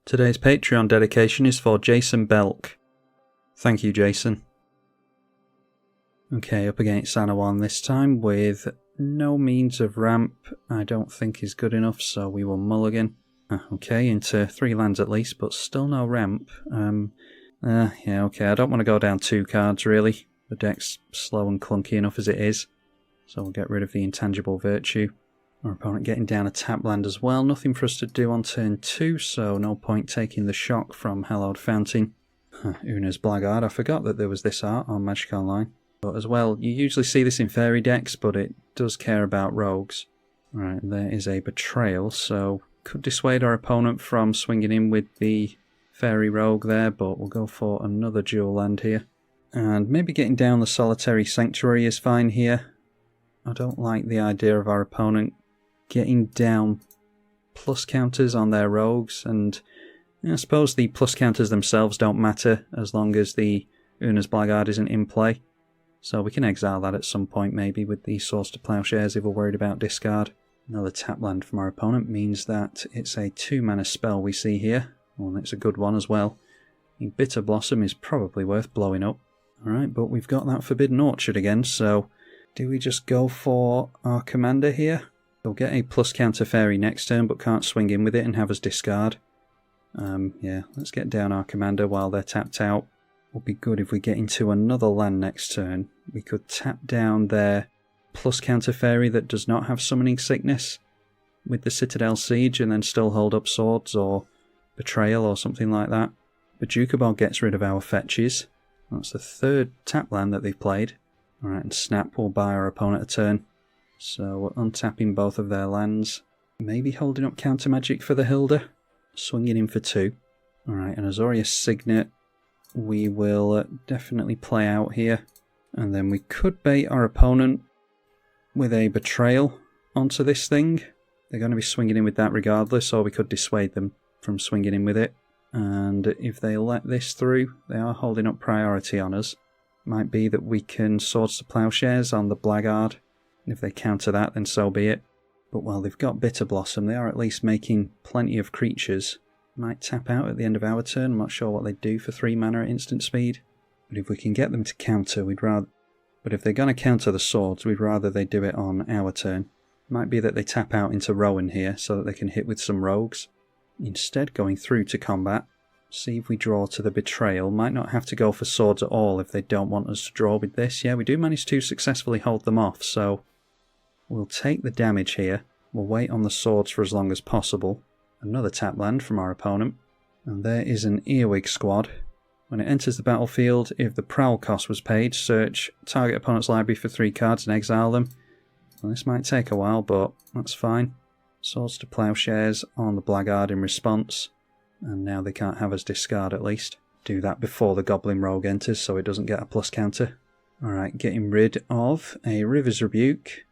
Today's Patreon dedication is for Jason Belk. Thank you, Jason. Okay, up against Anowon this time with no means of ramp. I don't think is good enough, so we will mulligan. Okay, into 3 lands at least, but still no ramp. Yeah, okay, I don't want to go down 2 cards really. The deck's slow and clunky enough as it is, so we'll get rid of the intangible virtue. Our opponent getting down a tap land as well. Nothing for us to do on turn 2, so no point taking the shock from Hallowed Fountain. Una's Blackguard. I forgot that there was this art on Magic Online. But as well, you usually see this in fairy decks, but it does care about rogues. Right, there is a Betrayal, so could dissuade our opponent from swinging in with the fairy rogue there, but we'll go for another dual land here. And maybe getting down the Solitary Sanctuary is fine here. I don't like the idea of our opponent getting down plus counters on their rogues, and I suppose the plus counters themselves don't matter as long as the Una's Blackguard isn't in play. So we can exile that at some point maybe with the Swords to Plowshares if we're worried about discard. Another tap land from our opponent means that it's a 2-mana spell we see here. Well, it's a good one as well. The Bitter Blossom is probably worth blowing up. Alright, but we've got that Forbidden Orchard again, so do we just go for our commander here? We'll get a plus counter fairy next turn, but can't swing in with it and have us discard. Yeah, let's get down our commander while they're tapped out. Would be good if we get into another land next turn. We could tap down their plus counter fairy that does not have Summoning Sickness with the Citadel Siege and then still hold up Swords or Betrayal or something like that. But Jukabog gets rid of our fetches. That's the 3rd tap land that they've played. Alright, and Snap will buy our opponent a turn. So we're untapping both of their lands. Maybe holding up counter magic for the Hilda. Swinging in for 2. Alright, and Azorius Signet we will definitely play out here. And then we could bait our opponent with a Betrayal onto this thing. They're going to be swinging in with that regardless, or we could dissuade them from swinging in with it. And if they let this through, they are holding up priority on us. Might be that we can Swords to Plowshares on the Blackguard. And if they counter that, then so be it. But while they've got Bitter Blossom, they are at least making plenty of creatures. Might tap out at the end of our turn. I'm not sure what they do for 3 mana at instant speed. But if we can get them to counter, we'd rather... But if they're going to counter the swords, we'd rather they do it on our turn. Might be that they tap out into Rowan here so that they can hit with some rogues. Instead, going through to combat. See if we draw to the Betrayal. Might not have to go for swords at all if they don't want us to draw with this. Yeah, we do manage to successfully hold them off, so we'll take the damage here. We'll wait on the swords for as long as possible. Another tap land from our opponent. And there is an Earwig Squad. When it enters the battlefield, if the Prowl cost was paid, search target opponent's library for 3 cards and exile them. Well, this might take a while, but that's fine. Swords to Plowshares on the Blackguard in response. And now they can't have us discard at least. Do that before the Goblin Rogue enters so it doesn't get a plus counter. Alright, getting rid of a River's Rebuke,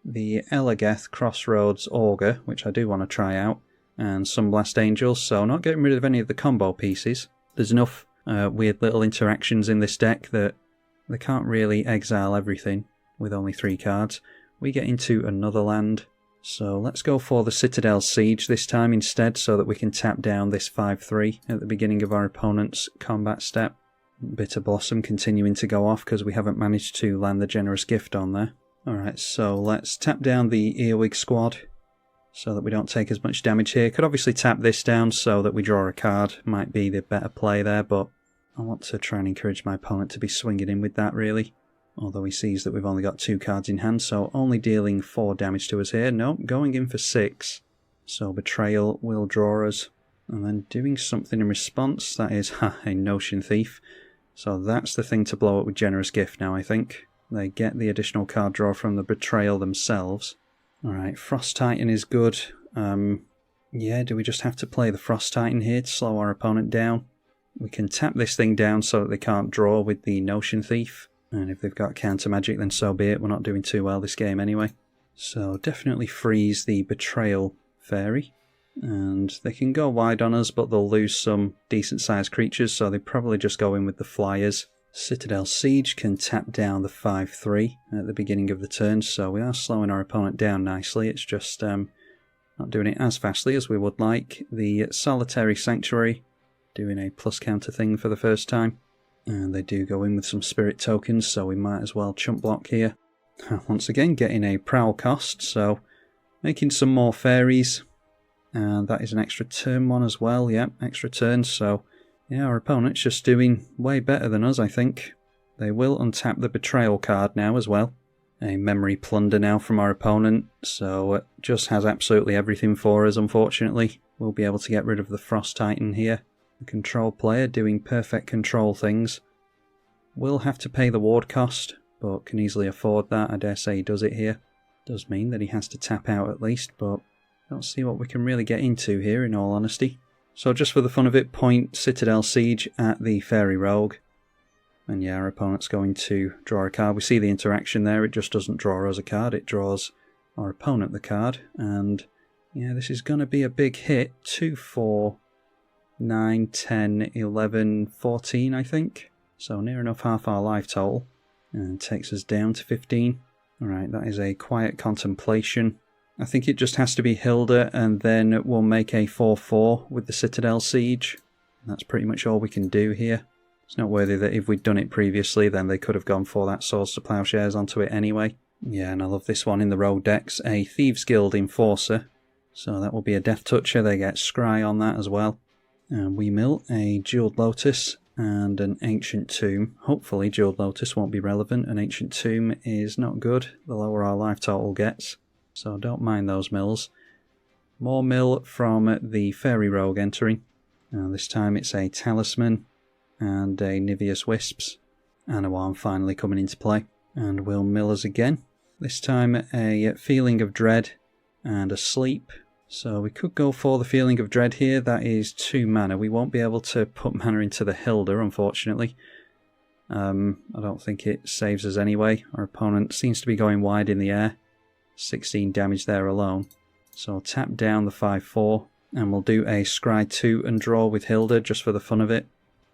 the Elageth Crossroads Augur, which I do want to try out, and some Blast Angels, so not getting rid of any of the combo pieces. There's enough weird little interactions in this deck that they can't really exile everything with only 3 cards. We get into another land, so let's go for the Citadel Siege this time instead so that we can tap down this 5-3 at the beginning of our opponent's combat step. Bitter Blossom continuing to go off because we haven't managed to land the Generous Gift on there. Alright, so let's tap down the Earwig Squad so that we don't take as much damage here. Could obviously tap this down so that we draw a card. Might be the better play there, but I want to try and encourage my opponent to be swinging in with that really. Although he sees that we've only got 2 cards in hand, so only dealing 4 damage to us here. Nope, going in for 6. So Betrayal will draw us. And then doing something in response, that is a Notion Thief. So that's the thing to blow up with Generous Gift now, I think. They get the additional card draw from the Betrayal themselves. Alright, Frost Titan is good. Yeah, do we just have to play the Frost Titan here to slow our opponent down? We can tap this thing down so that they can't draw with the Notion Thief. And if they've got counter magic, then so be it. We're not doing too well this game anyway. So definitely freeze the Betrayal Fairy. And they can go wide on us, but they'll lose some decent sized creatures, so they probably just go in with the Flyers. Citadel Siege can tap down the 5-3 at the beginning of the turn, so we are slowing our opponent down nicely. It's just Not doing it as fastly as we would like. The Solitary Sanctuary, doing a plus counter thing for the first time. And they do go in with some spirit tokens, so we might as well chump block here. Once again, getting a prowl cost, so making some more fairies. And that is an extra turn one as well, yep, extra turn, so yeah, our opponent's just doing way better than us, I think. They will untap the Betrayal card now as well. A Memory Plunder now from our opponent, so it just has absolutely everything for us, unfortunately. We'll be able to get rid of the Frost Titan here. The control player doing perfect control things. Will have to pay the ward cost, but can easily afford that. I dare say he does it here. Does mean that he has to tap out at least, but don't see what we can really get into here, in all honesty. So just for the fun of it, point Citadel Siege at the Fairy Rogue. And yeah, our opponent's going to draw a card. We see the interaction there. It just doesn't draw us a card. It draws our opponent the card. And yeah, this is going to be a big hit. 2, 4, 9, 10, 11, 14, I think. So near enough half our life total. And takes us down to 15. Alright, that is a Quiet Contemplation. I think it just has to be Hilda, and then we'll make a 4-4 with the Citadel Siege. That's pretty much all we can do here. It's noteworthy that if we'd done it previously, then they could have gone for that Swords to Plowshares onto it anyway. Yeah, and I love this one in the rogue decks, a Thieves Guild Enforcer. So that will be a Death Toucher, they get Scry on that as well. And we mill a Jeweled Lotus and an Ancient Tomb. Hopefully Jeweled Lotus won't be relevant. An Ancient Tomb is not good, the lower our life total gets. So don't mind those mills. More mill from the Fairy Rogue entering. And this time it's a Talisman and a Niveus Wisps. Anowon finally coming into play. And we'll mill us again. This time a Feeling of Dread and a Sleep. So we could go for the Feeling of Dread here. That is 2 mana. We won't be able to put mana into the Hilda, unfortunately. I don't think it saves us anyway. Our opponent seems to be going wide in the air. 16 damage there alone. So I'll tap down the 5-4. And we'll do a Scry 2 and draw with Hilda just for the fun of it.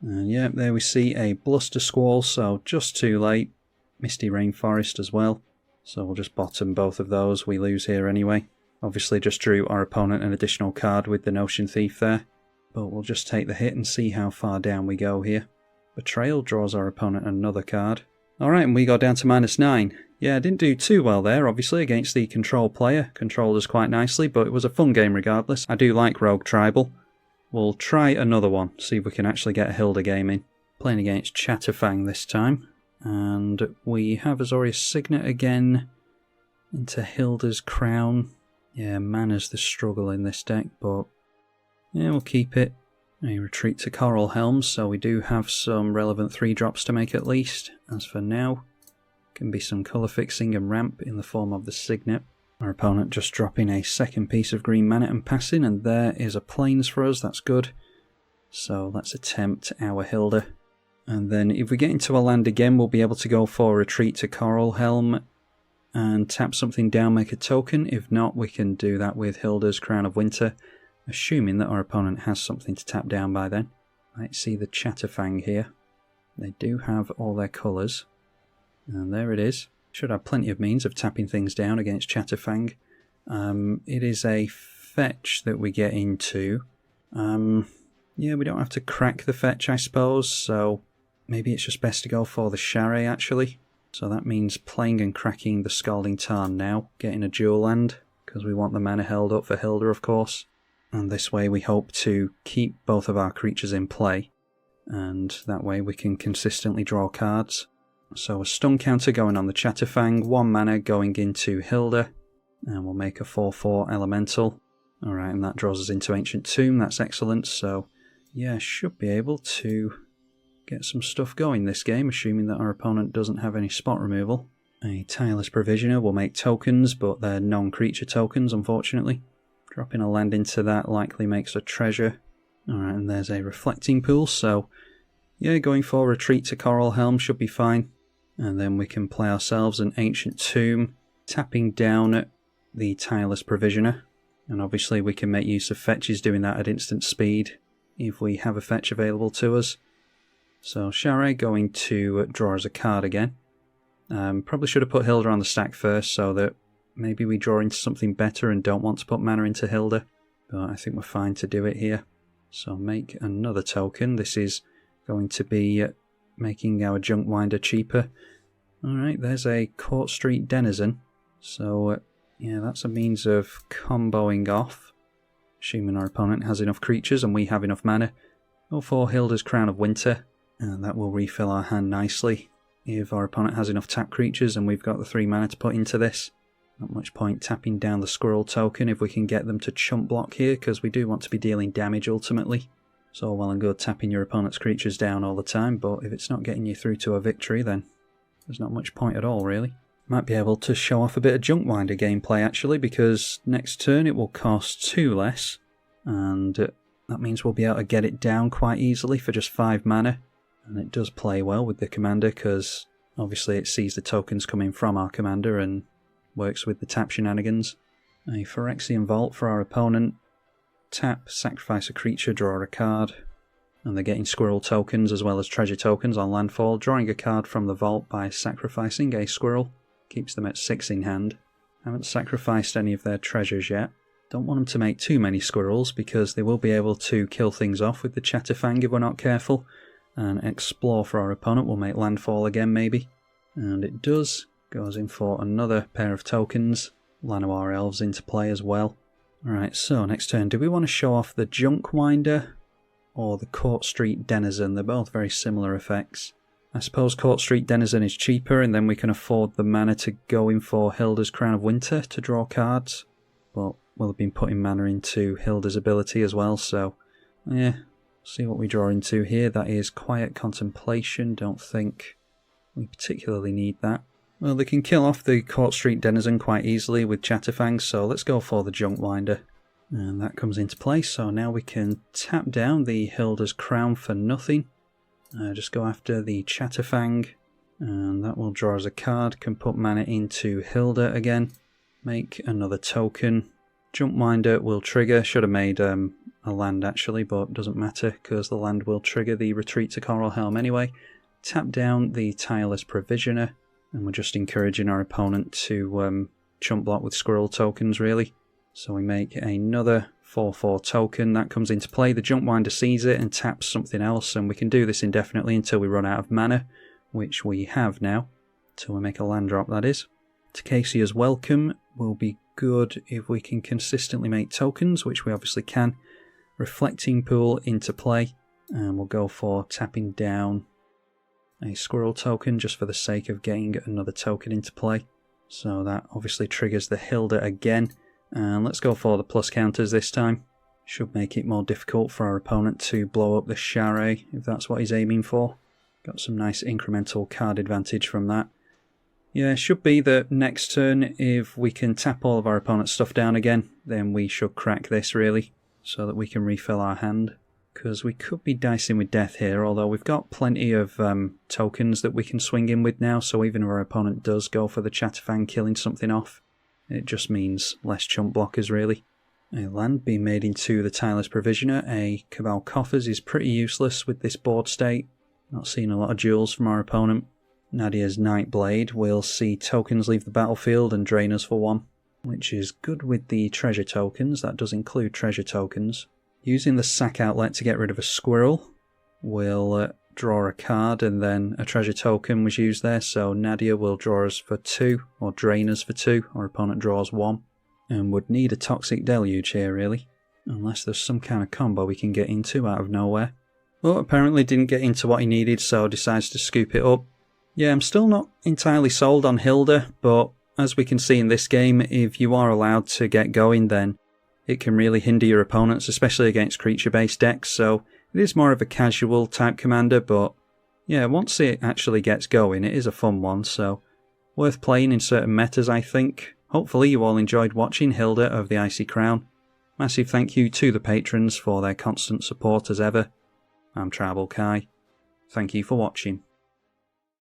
And yeah, there we see a Bluster Squall, so just too late. Misty Rainforest as well. So we'll just bottom both of those. We lose here anyway. Obviously just drew our opponent an additional card with the Notion Thief there. But we'll just take the hit and see how far down we go here. Betrayal draws our opponent another card. Alright, and we go down to -9. Yeah, I didn't do too well there, obviously, against the control player. Controlled us quite nicely, but it was a fun game regardless. I do like Rogue Tribal. We'll try another one, see if we can actually get a Hilda game in. Playing against Chatterfang this time. And we have Azorius Signet again into Hilda's Crown. Yeah, mana's the struggle in this deck, but yeah, we'll keep it. A Retreat to Coral Helms, so we do have some relevant 3-drops to make at least. As for now, can be some colour fixing and ramp in the form of the Signet. Our opponent just dropping a second piece of green mana and passing, and there is a Plains for us, that's good. So let's attempt our Hilda. And then if we get into a land again, we'll be able to go for Retreat to Coral Helm and tap something down, make a token. If not, we can do that with Hilda's Crown of Winter, assuming that our opponent has something to tap down by then. Let's see the Chatterfang here. They do have all their colours. And there it is. Should have plenty of means of tapping things down against Chatterfang. It is a fetch that we get into. Yeah, we don't have to crack the fetch, I suppose, so maybe it's just best to go for the Charret, actually. So that means playing and cracking the Scalding Tarn now, getting a dual land, because we want the mana held up for Hilda, of course. And this way we hope to keep both of our creatures in play, and that way we can consistently draw cards. So a stun counter going on the Chatterfang, 1 mana going into Hilda, and we'll make a 4-4 elemental. Alright, and that draws us into Ancient Tomb, that's excellent, so yeah, should be able to get some stuff going this game, assuming that our opponent doesn't have any spot removal. A Tireless Provisioner will make tokens, but they're non-creature tokens, unfortunately. Dropping a land into that likely makes a treasure. Alright, and there's a Reflecting Pool, so yeah, going for Retreat to Coral Helm should be fine. And then we can play ourselves an Ancient Tomb, tapping down the Tireless Provisioner. And obviously we can make use of fetches doing that at instant speed if we have a fetch available to us. So Charret going to draw us a card again. Probably should have put Hilda on the stack first so that maybe we draw into something better and don't want to put mana into Hilda, but I think we're fine to do it here. So make another token. This is going to be making our junk winder cheaper. Alright, there's a Court Street Denizen. So yeah, that's a means of comboing off. Assuming our opponent has enough creatures and we have enough mana. Go for Hilda's Crown of Winter, and that will refill our hand nicely. If our opponent has enough tap creatures and we've got the 3 mana to put into this. Not much point tapping down the squirrel token if we can get them to chump block here, because we do want to be dealing damage ultimately. It's all well and good tapping your opponent's creatures down all the time, but if it's not getting you through to a victory, then there's not much point at all, really. Might be able to show off a bit of Junkwinder gameplay, actually, because next turn it will cost 2 less, and that means we'll be able to get it down quite easily for just 5 mana. And it does play well with the commander, because obviously it sees the tokens coming from our commander and works with the tap shenanigans. A Phyrexian Vault for our opponent. Tap, sacrifice a creature, draw a card. And they're getting squirrel tokens as well as treasure tokens on landfall. Drawing a card from the vault by sacrificing a squirrel. Keeps them at 6 in hand. Haven't sacrificed any of their treasures yet. Don't want them to make too many squirrels, because they will be able to kill things off with the Chatterfang if we're not careful. And explore for our opponent will make landfall again, maybe. And it does. Goes in for another pair of tokens. Llanowar Elves into play as well. Alright, so next turn, do we want to show off the Junkwinder or the Court Street Denizen? They're both very similar effects. I suppose Court Street Denizen is cheaper, and then we can afford the mana to go in for Hilda's Crown of Winter to draw cards. But we'll have been putting mana into Hilda's ability as well, so yeah. See what we draw into here. That is Quiet Contemplation. Don't think we particularly need that. Well, they can kill off the Court Street Denizen quite easily with Chatterfang, so let's go for the Junkwinder. And that comes into play, so now we can tap down the Hilda's Crown for nothing. Just go after the Chatterfang, and that will draw us a card. Can put mana into Hilda again. Make another token. Junkwinder will trigger. Should have made a land actually, but it doesn't matter because the land will trigger the retreat to Coral Helm anyway. Tap down the Tireless Provisioner, and we're just encouraging our opponent to chump block with squirrel tokens, really. So we make another 4/4 token. That comes into play. The Junkwinder sees it and taps something else, and we can do this indefinitely until we run out of mana, which we have now. Till we make a land drop, that is. Takesia's Welcome will be good if we can consistently make tokens, which we obviously can. Reflecting Pool into play, and we'll go for tapping down a squirrel token just for the sake of getting another token into play. So that obviously triggers the Hilda again, and let's go for the plus counters this time. Should make it more difficult for our opponent to blow up the Charret if that's what he's aiming for. Got some nice incremental card advantage from that. Yeah, should be that next turn, if we can tap all of our opponent's stuff down again, then we should crack this really, so that we can refill our hand. Because we could be dicing with death here, although we've got plenty of tokens that we can swing in with now, so even if our opponent does go for the Chatterfang killing something off, it just means less chump blockers really. A land being made into the Tireless Provisioner, a Cabal Coffers is pretty useless with this board state. Not seeing a lot of duels from our opponent. Nadia's Nightblade will see tokens leave the battlefield and drain us for 1, which is good with the treasure tokens. That does include treasure tokens. Using the sack outlet to get rid of a squirrel, we'll draw a card, and then a treasure token was used there, so Nadia will draw us for 2, or drain us for 2, our opponent draws 1. And would need a Toxic Deluge here really, unless there's some kind of combo we can get into out of nowhere. But apparently didn't get into what he needed, so decides to scoop it up. Yeah, I'm still not entirely sold on Hilda, but as we can see in this game, if you are allowed to get going, then it can really hinder your opponents, especially against creature-based decks, so it is more of a casual type commander, but yeah, once it actually gets going, it is a fun one, so worth playing in certain metas, I think. Hopefully you all enjoyed watching Hilda of the Icy Crown. Massive thank you to the patrons for their constant support as ever. I'm tribalkai. Thank you for watching.